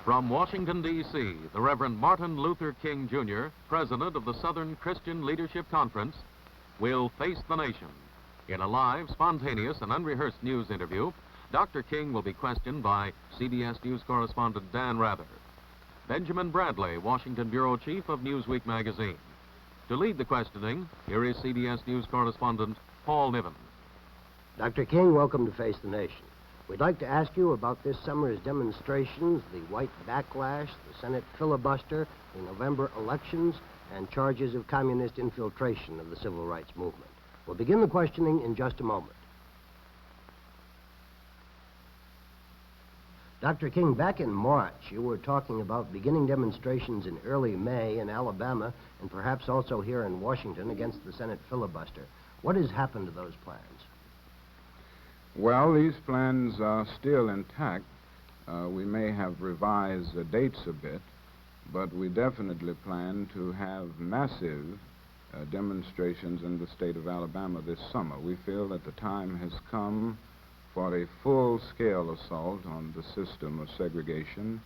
From Washington, D.C., the Reverend Martin Luther King, Jr., President of the Southern Christian Leadership Conference, will face the nation. In a live, spontaneous, and unrehearsed news interview, Dr. King will be questioned by CBS News correspondent Dan Rather. Benjamin Bradley, Washington Bureau Chief of Newsweek magazine. To lead the questioning, here is CBS News correspondent Paul Niven. Dr. King, welcome to Face the Nation. We'd like to ask you about this summer's demonstrations, the white backlash, the Senate filibuster, the November elections, and charges of communist infiltration of the civil rights movement. We'll begin the questioning in just a moment. Dr. King, back in March, you were talking about beginning demonstrations in early May in Alabama and perhaps also here in Washington against the Senate filibuster. What has happened to those plans? Well, these plans are still intact. We may have revised the dates a bit, but we definitely plan to have massive demonstrations in the state of Alabama this summer. We feel that the time has come for a full-scale assault on the system of segregation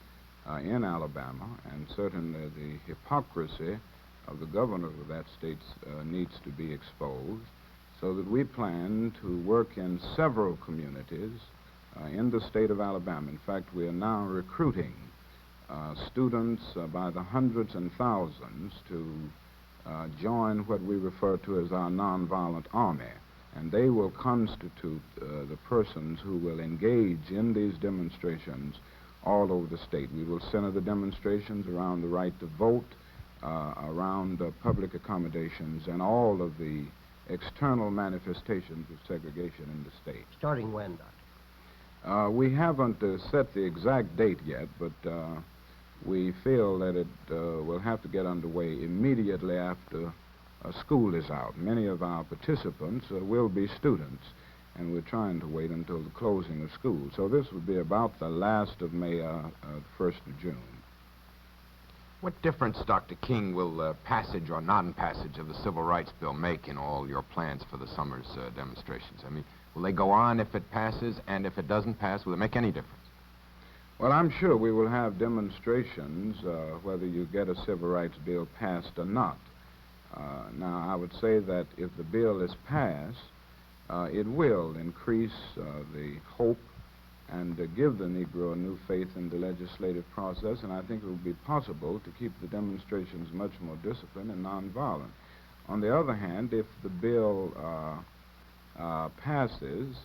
in Alabama, and certainly the hypocrisy of the governor of that state needs to be exposed, so that we plan to work in several communities in the state of Alabama. In fact, we are now recruiting students by the hundreds and thousands to join what we refer to as our nonviolent army. And they will constitute the persons who will engage in these demonstrations all over the state. We will center the demonstrations around the right to vote, around public accommodations, and all of the external manifestations of segregation in the state. Starting when, Doctor? We haven't set the exact date yet, but we feel that it will have to get underway immediately after school is out. Many of our participants will be students, and we're trying to wait until the closing of school. So this would be about the last of May, the 1st of June. What difference, Dr. King, will passage or non-passage of the Civil Rights Bill make in all your plans for the summer's demonstrations? I mean, will they go on if it passes, and if it doesn't pass, will it make any difference? Well, I'm sure we will have demonstrations whether you get a Civil Rights Bill passed or not. Now, I would say that if the bill is passed, it will increase the hope and give the Negro a new faith in the legislative process, and I think it will be possible to keep the demonstrations much more disciplined and nonviolent. On the other hand, if the bill passes,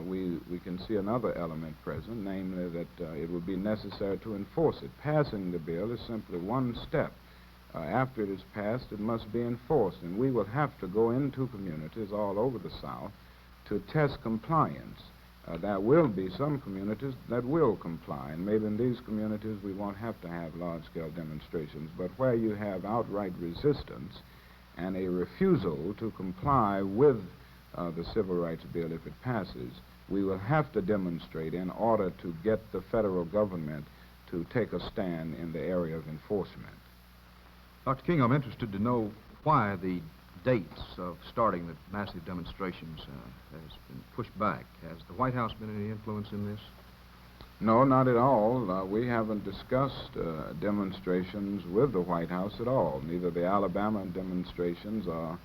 we can see another element present, namely that it will be necessary to enforce it. Passing the bill is simply one step. After it is passed, it must be enforced, and we will have to go into communities all over the South to test compliance. There will be some communities that will comply, and maybe in these communities we won't have to have large-scale demonstrations, but where you have outright resistance and a refusal to comply with the Civil Rights Bill if it passes, we will have to demonstrate in order to get the federal government to take a stand in the area of enforcement. Dr. King, I'm interested to know why the dates of starting the massive demonstrations has been pushed back. Has the White House been any influence in this? No, not at all. We haven't discussed demonstrations with the White House at all, neither the Alabama demonstrations or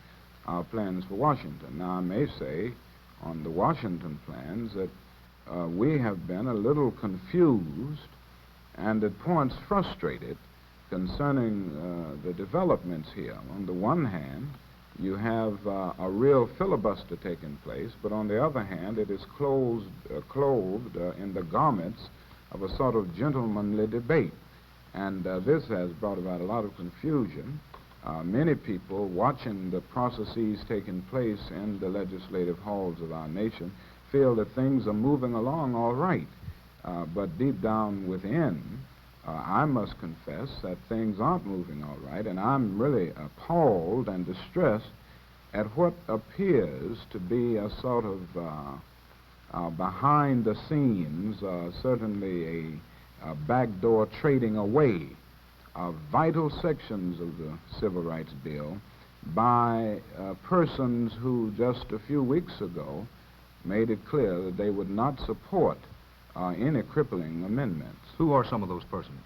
our plans for Washington. Now, I may say on the Washington plans that we have been a little confused and at points frustrated concerning the developments here. On the one hand, you have a real filibuster taking place, but on the other hand, it is clothed in the garments of a sort of gentlemanly debate. And this has brought about a lot of confusion. Many people watching the processes taking place in the legislative halls of our nation feel that things are moving along all right. But deep down within, I must confess that things aren't moving all right, and I'm really appalled and distressed at what appears to be a sort of behind the scenes, certainly a backdoor trading away of vital sections of the Civil Rights Bill by persons who just a few weeks ago made it clear that they would not support any crippling amendments. Who are some of those persons?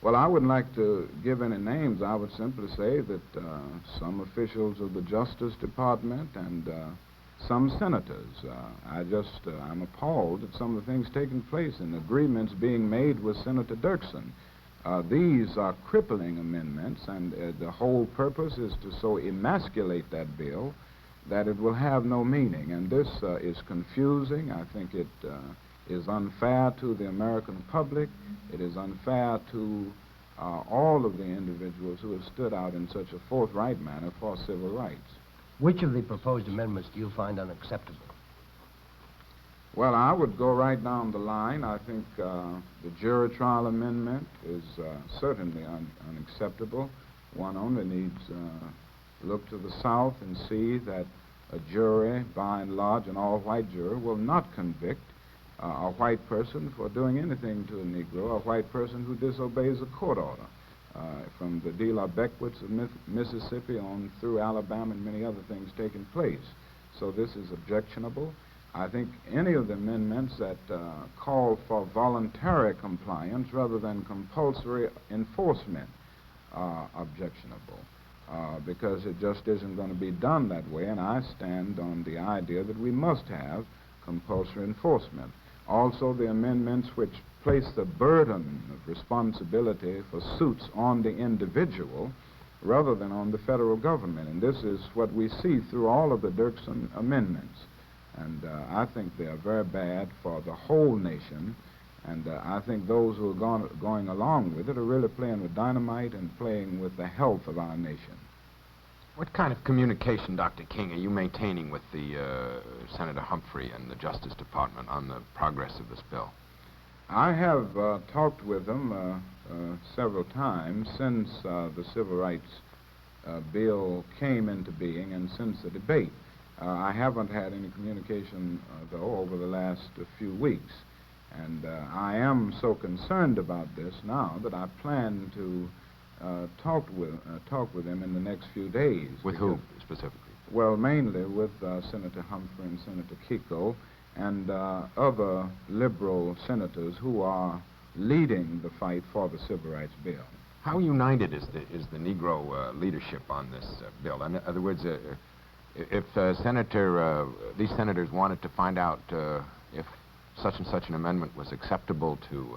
Well, I wouldn't like to give any names. I would simply say that some officials of the Justice Department and some senators. I'm appalled at some of the things taking place and agreements being made with Senator Dirksen. These are crippling amendments, and the whole purpose is to so emasculate that bill that it will have no meaning. And this is confusing. I think it is unfair to the American public. It is unfair to all of the individuals who have stood out in such a forthright manner for civil rights. Which of the proposed amendments do you find unacceptable? Well, I would go right down the line. I think the jury trial amendment is certainly unacceptable. One only needs look to the South and see that a jury, by and large, an all-white jury, will not convict a white person for doing anything to a Negro, a white person who disobeys a court order, from the De La Beckwiths of Mississippi on through Alabama and many other things taking place. So this is objectionable. I think any of the amendments that call for voluntary compliance rather than compulsory enforcement are objectionable. Because it just isn't going to be done that way, and I stand on the idea that we must have compulsory enforcement. Also, the amendments which place the burden of responsibility for suits on the individual rather than on the federal government, and this is what we see through all of the Dirksen amendments. And I think they are very bad for the whole nation, and I think those who are going along with it are really playing with dynamite and playing with the health of our nation. What kind of communication, Dr. King, are you maintaining with the Senator Humphrey and the Justice Department on the progress of this bill? I have talked with them several times since the Civil Rights Bill came into being and since the debate. I haven't had any communication, though, over the last few weeks. And I am so concerned about this now that I plan to talk with them in the next few days. With who, specifically? Well, mainly with Senator Humphrey and Senator Kiko and other liberal senators who are leading the fight for the Civil Rights Bill. How united is the Negro leadership on this bill? In other words, if these senators wanted to find out if such and such an amendment was acceptable to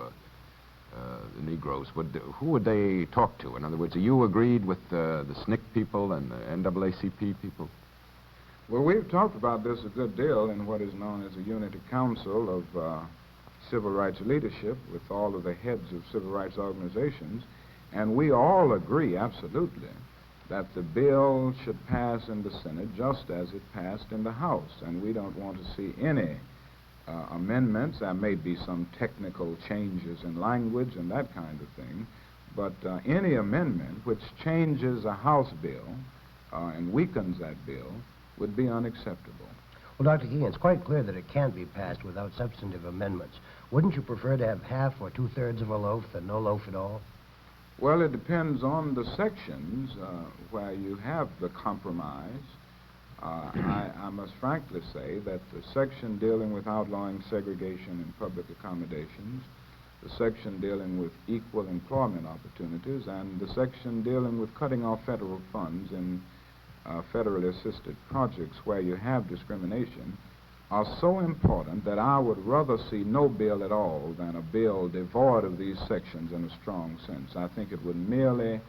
the Negroes, who would they talk to? In other words, are you agreed with the SNCC people and the NAACP people? Well, we've talked about this a good deal in what is known as a Unity Council of Civil Rights Leadership with all of the heads of civil rights organizations, and we all agree absolutely that the bill should pass in the Senate just as it passed in the House, and we don't want to see any amendments. There may be some technical changes in language and that kind of thing, but any amendment which changes a House bill and weakens that bill would be unacceptable. Well, Dr. King, it's quite clear that it can't be passed without substantive amendments. Wouldn't you prefer to have half or two-thirds of a loaf than no loaf at all? Well, it depends on the sections where you have the compromise. I must frankly say that the section dealing with outlawing segregation in public accommodations, the section dealing with equal employment opportunities, and the section dealing with cutting off federal funds in federally assisted projects where you have discrimination are so important that I would rather see no bill at all than a bill devoid of these sections in a strong sense. I think it would merely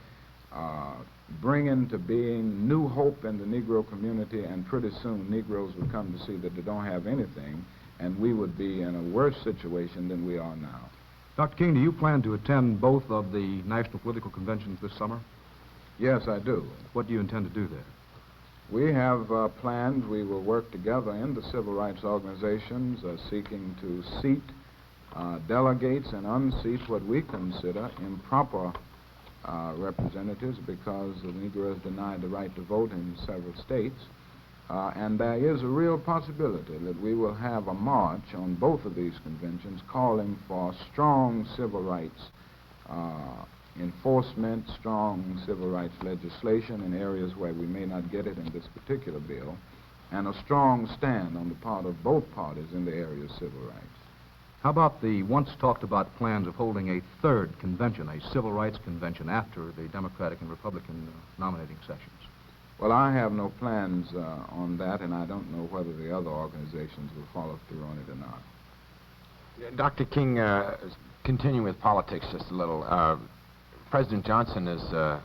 bring into being new hope in the Negro community, and pretty soon Negroes would come to see that they don't have anything, and we would be in a worse situation than we are now. Dr. King, do you plan to attend both of the national political conventions this summer? Yes, I do. What do you intend to do there? We have plans. We will work together in the civil rights organizations seeking to seat delegates and unseat what we consider improper representatives because the Negro is denied the right to vote in several states. And there is a real possibility that we will have a march on both of these conventions calling for strong civil rights enforcement, strong civil rights legislation in areas where we may not get it in this particular bill, and a strong stand on the part of both parties in the area of civil rights. How about the once talked about plans of holding a third convention, a civil rights convention, after the Democratic and Republican nominating sessions? Well, I have no plans on that, and I don't know whether the other organizations will follow through on it or not. Dr. King, continuing with politics just a little, President Johnson has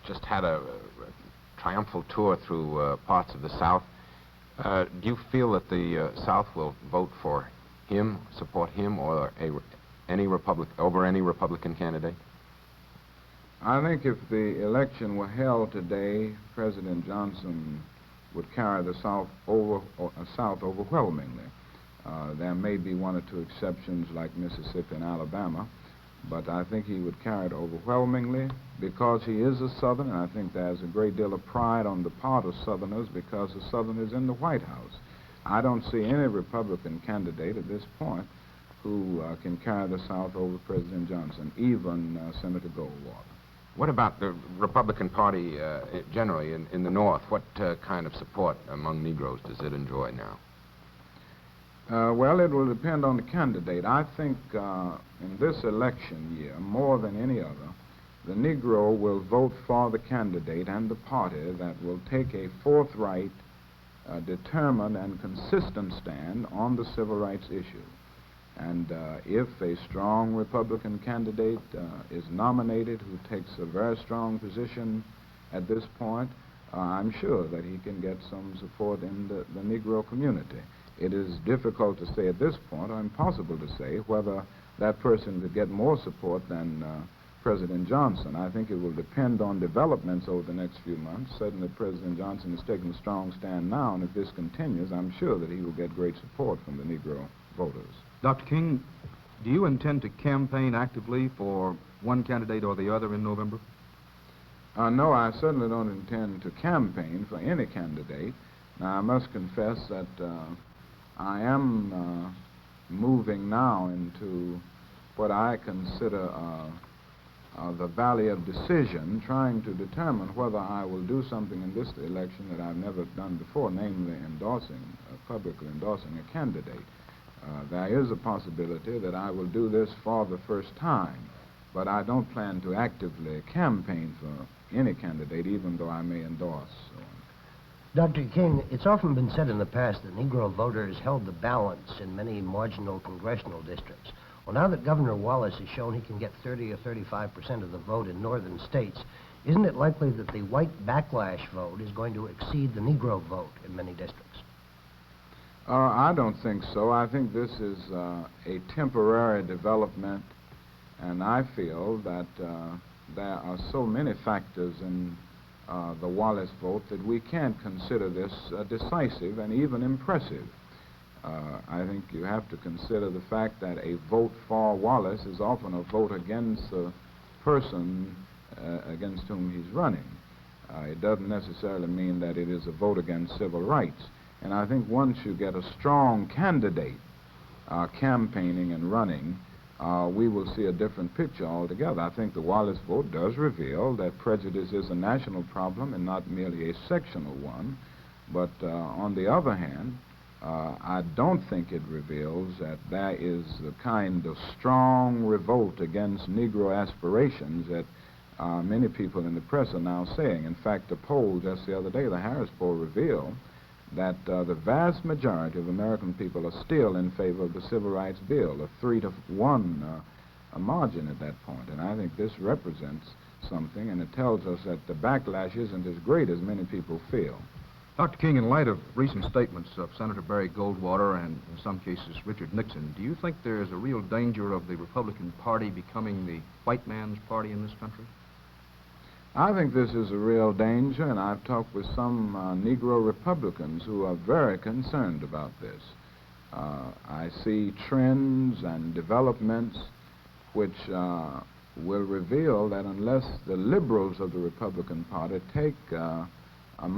just had a triumphal tour through parts of the South. Do you feel that the South will vote for him, support him, or any Republican candidate? I think if the election were held today, President Johnson would carry the South overwhelmingly. There may be one or two exceptions like Mississippi and Alabama, but I think he would carry it overwhelmingly because he is a Southerner, and I think there's a great deal of pride on the part of Southerners because the Southerners in the White House. I don't see any Republican candidate at this point who can carry the South over President Johnson, even Senator Goldwater. What about the Republican Party generally in the North? What kind of support among Negroes does it enjoy now? Well, it will depend on the candidate. I think in this election year, more than any other, the Negro will vote for the candidate and the party that will take a forthright, determined, and consistent stand on the civil rights issue. And if a strong Republican candidate is nominated who takes a very strong position at this point, I'm sure that he can get some support in the Negro community. It is difficult to say at this point, or impossible to say, whether that person could get more support than President Johnson. I think it will depend on developments over the next few months. Certainly President Johnson has taken a strong stand now, and if this continues, I'm sure that he will get great support from the Negro voters. Dr. King, do you intend to campaign actively for one candidate or the other in November? No, I certainly don't intend to campaign for any candidate. Now, I must confess that I am moving now into what I consider the valley of decision, trying to determine whether I will do something in this election that I've never done before, namely publicly endorsing a candidate. There is a possibility that I will do this for the first time, but I don't plan to actively campaign for any candidate, even though I may endorse. Dr. King, it's often been said in the past that Negro voters held the balance in many marginal congressional districts. Well, now that Governor Wallace has shown he can get 30 or 35% of the vote in northern states, isn't it likely that the white backlash vote is going to exceed the Negro vote in many districts? I don't think so. I think this is a temporary development, and I feel that there are so many factors in the Wallace vote that we can't consider this decisive and even impressive. I think you have to consider the fact that a vote for Wallace is often a vote against the person against whom he's running. It doesn't necessarily mean that it is a vote against civil rights. And I think once you get a strong candidate campaigning and running, we will see a different picture altogether. I think the Wallace vote does reveal that prejudice is a national problem and not merely a sectional one. But on the other hand, I don't think it reveals that there is the kind of strong revolt against Negro aspirations that many people in the press are now saying. In fact, the poll just the other day, the Harris poll, revealed that the vast majority of American people are still in favor of the Civil Rights Bill, a 3-1 margin at that point. And I think this represents something, and it tells us that the backlash isn't as great as many people feel. Dr. King, in light of recent statements of Senator Barry Goldwater and, in some cases, Richard Nixon, do you think there is a real danger of the Republican Party becoming the white man's party in this country? I think this is a real danger, and I've talked with some Negro Republicans who are very concerned about this. I see trends and developments which will reveal that unless the liberals of the Republican Party take play a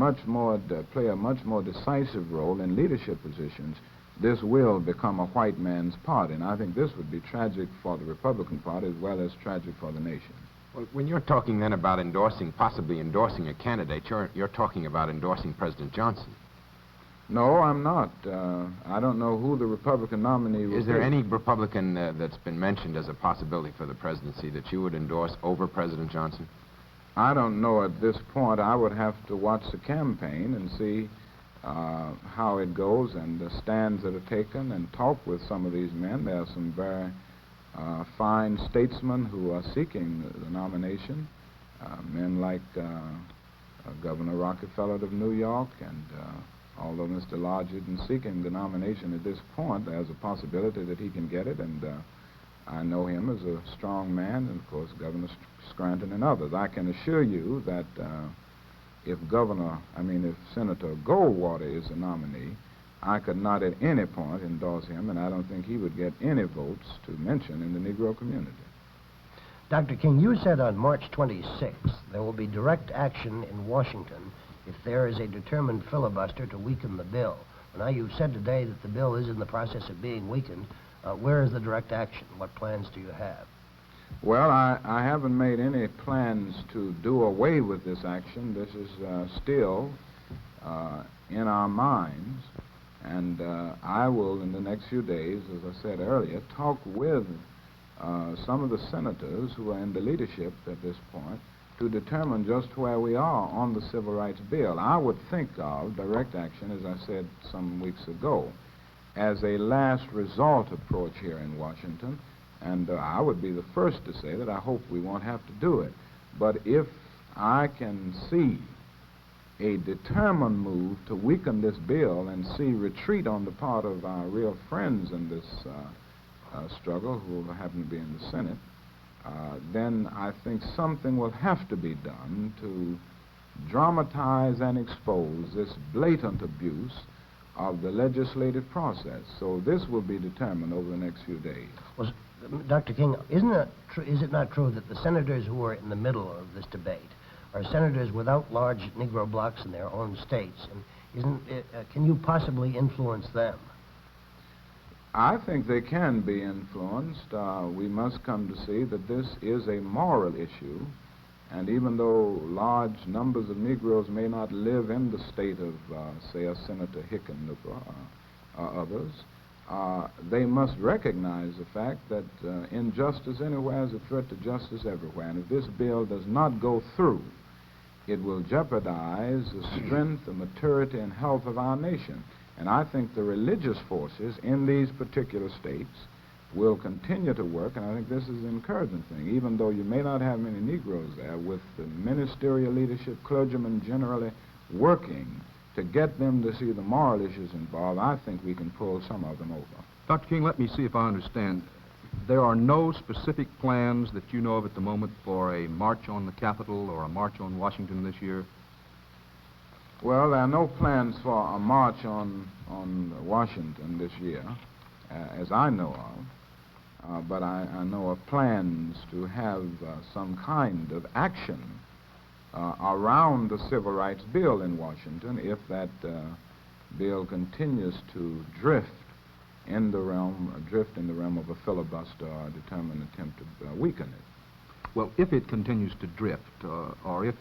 much more decisive role in leadership positions, this will become a white man's party. And I think this would be tragic for the Republican Party as well as tragic for the nation. Well, when you're talking then about possibly endorsing a candidate, you're talking about endorsing President Johnson. No, I'm not. I don't know who the Republican nominee will be. Is there any Republican that's been mentioned as a possibility for the presidency that you would endorse over President Johnson? I don't know at this point. I would have to watch the campaign and see how it goes and the stands that are taken and talk with some of these men. There are some very fine statesmen who are seeking the nomination, men like Governor Rockefeller of New York, and although Mr. Lodge isn't seeking the nomination at this point, there's a possibility that he can get it, and I know him as a strong man, and of course Governor Scranton and others. I can assure you that if Senator Goldwater is a nominee, I could not at any point endorse him, and I don't think he would get any votes to mention in the Negro community. Dr. King, you said on March 26th there will be direct action in Washington if there is a determined filibuster to weaken the bill. Now, you've said today that the bill is in the process of being weakened. Where is the direct action? What plans do you have? Well, I haven't made any plans to do away with this action. This is still in our minds, and I will, in the next few days, as I said earlier, talk with some of the senators who are in the leadership at this point to determine just where we are on the Civil Rights Bill. I would think of direct action, as I said some weeks ago, as a last resort approach here in Washington, and I would be the first to say that I hope we won't have to do it. But if I can see a determined move to weaken this bill and see retreat on the part of our real friends in this struggle, who happen to be in the Senate, then I think something will have to be done to dramatize and expose this blatant abuse of the legislative process. So this will be determined over the next few days. Well, Dr. King, is it not true that the senators who are in the middle of this debate are senators without large Negro blocks in their own states? And can you possibly influence them? I think they can be influenced. We must come to see that this is a moral issue, and even though large numbers of Negroes may not live in the state of, say, a Senator Hickenlooper or others, they must recognize the fact that injustice anywhere is a threat to justice everywhere, and if this bill does not go through, it will jeopardize the strength, the maturity, and health of our nation. And I think the religious forces in these particular states will continue to work, and I think this is an encouraging thing. Even though you may not have many Negroes there, with the ministerial leadership, clergymen generally working to get them to see the moral issues involved, I think we can pull some of them over. Dr. King, let me see if I understand. There are no specific plans that you know of at the moment for a march on the Capitol or a march on Washington this year? Well, there are no plans for a march on Washington this year, as I know of, but I know of plans to have some kind of action around the Civil Rights Bill in Washington if that bill continues to drift in the realm of a filibuster or a determined attempt to weaken it. Well, if it continues to drift, or if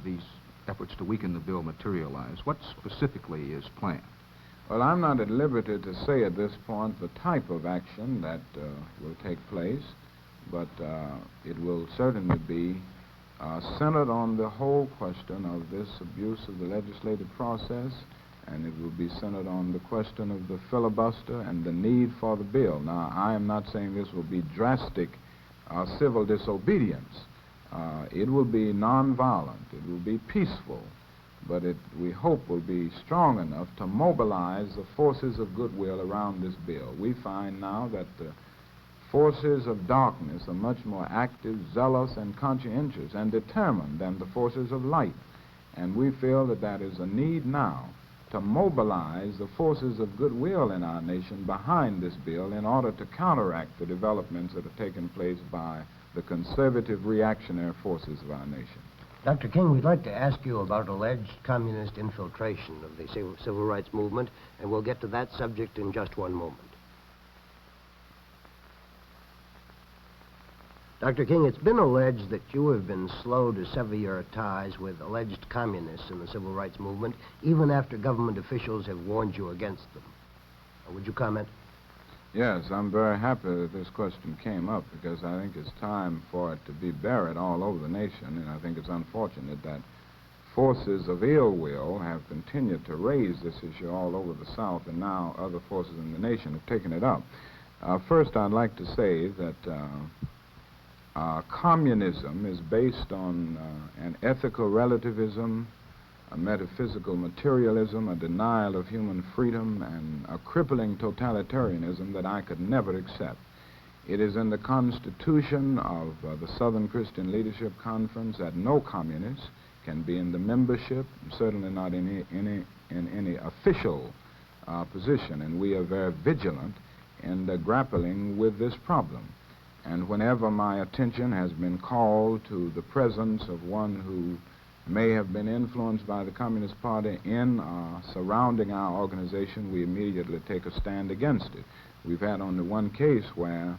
these efforts to weaken the bill materialize, what specifically is planned? Well, I'm not at liberty to say at this point the type of action that will take place, but it will certainly be centered on the whole question of this abuse of the legislative process, and it will be centered on the question of the filibuster and the need for the bill. Now, I am not saying this will be drastic civil disobedience. It will be nonviolent. It will be peaceful, but we hope will be strong enough to mobilize the forces of goodwill around this bill. We find now that the forces of darkness are much more active, zealous, and conscientious and determined than the forces of light. And we feel that that is a need now to mobilize the forces of goodwill in our nation behind this bill in order to counteract the developments that are taking place by the conservative reactionary forces of our nation. Dr. King, we'd like to ask you about alleged communist infiltration of the civil rights movement, and we'll get to that subject in just one moment. Dr. King, it's been alleged that you have been slow to sever your ties with alleged communists in the civil rights movement, even after government officials have warned you against them. Would you comment? Yes, I'm very happy that this question came up because I think it's time for it to be buried all over the nation, and I think it's unfortunate that forces of ill will have continued to raise this issue all over the South, and now other forces in the nation have taken it up. First, I'd like to say that communism is based on an ethical relativism, a metaphysical materialism, a denial of human freedom, and a crippling totalitarianism that I could never accept. It is in the Constitution of the Southern Christian Leadership Conference that no communist can be in the membership, certainly not in any official position, and we are very vigilant in grappling with this problem. And whenever my attention has been called to the presence of one who may have been influenced by the Communist Party in surrounding our organization, we immediately take a stand against it. We've had only one case where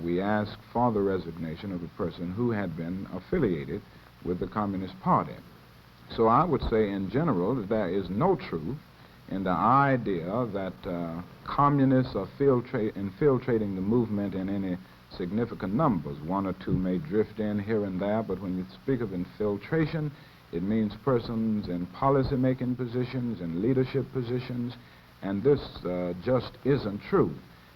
we asked for the resignation of a person who had been affiliated with the Communist Party. So I would say in general that there is no truth in the idea that communists are infiltrating the movement in any significant numbers. One or two may drift in here and there, but when you speak of infiltration, it means persons in policy-making positions and leadership positions, and this just isn't true.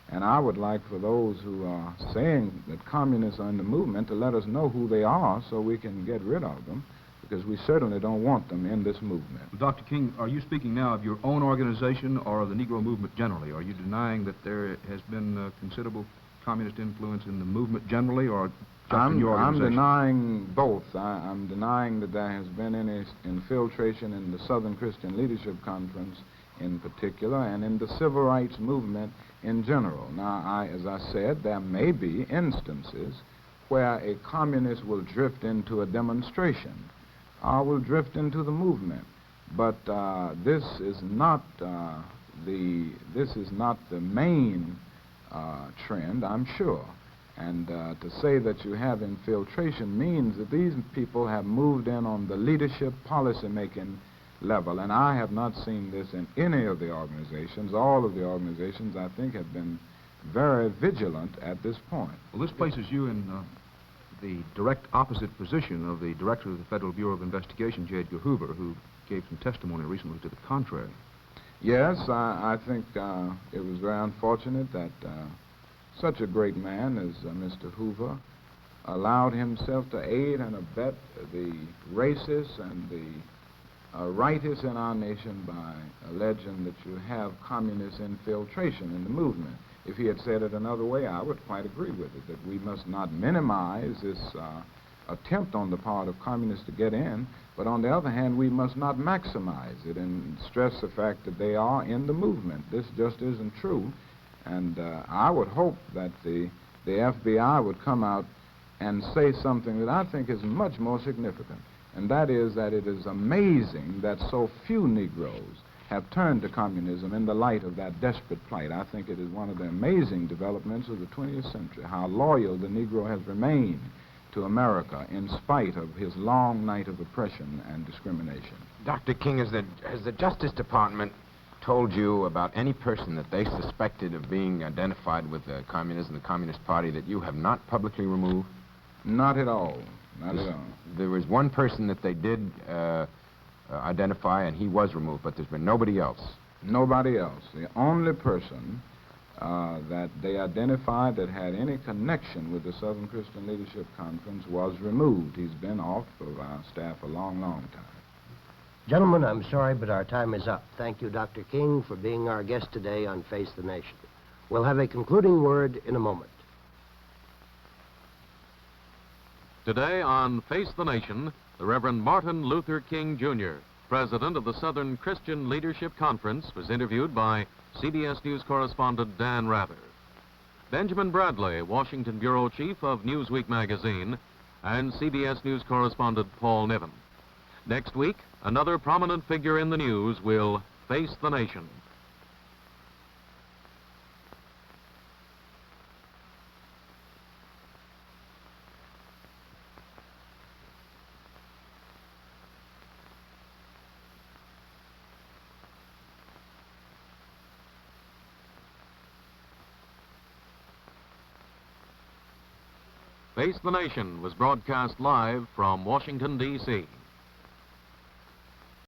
And I would like for those who are saying that communists are in the movement to let us know who they are so we can get rid of them, because we certainly don't want them in this movement. Dr. King, are you speaking now of your own organization or of the Negro movement generally? Are you denying that there has been considerable communist influence in the movement generally, or just in your organization? I'm denying both. I'm denying that there has been any infiltration in the Southern Christian Leadership Conference in particular, and in the civil rights movement in general. Now, as I said, there may be instances where a communist will drift into a demonstration, will drift into the movement, but this is not the main trend, I'm sure. And to say that you have infiltration means that these people have moved in on the leadership policy-making level, and I have not seen this in any of the organizations. All of the organizations, I think, have been very vigilant at this point. Well, this places you in the direct opposite position of the director of the Federal Bureau of Investigation, J. Edgar Hoover, who gave some testimony recently to the contrary. Yes, I think it was very unfortunate that such a great man as Mr. Hoover allowed himself to aid and abet the racists and the rightists in our nation by alleging that you have communist infiltration in the movement. If he had said it another way, I would quite agree with it, that we must not minimize this attempt on the part of communists to get in, but on the other hand, we must not maximize it and stress the fact that they are in the movement. This just isn't true, and I would hope that the FBI would come out and say something that I think is much more significant, and that is that it is amazing that so few Negroes have turned to communism in the light of that desperate plight. I think it is one of the amazing developments of the 20th century, how loyal the Negro has remained to America in spite of his long night of oppression and discrimination. Dr. King, has the Justice Department told you about any person that they suspected of being identified with communism, the Communist Party, that you have not publicly removed? Not at all. Not at all. There was one person that they did identify, and he was removed, but there's been nobody else. Nobody else. The only person that they identified that had any connection with the Southern Christian Leadership Conference was removed. He's been off of our staff a long, long time. Gentlemen, I'm sorry, but our time is up. Thank you, Dr. King, for being our guest today on Face the Nation. We'll have a concluding word in a moment. Today on Face the Nation, the Reverend Martin Luther King, Jr., president of the Southern Christian Leadership Conference, was interviewed by CBS News correspondent Dan Rather. Benjamin Bradley, Washington bureau chief of Newsweek magazine, and CBS News correspondent Paul Niven. Next week, another prominent figure in the news will face the nation. Face the Nation was broadcast live from Washington, D.C.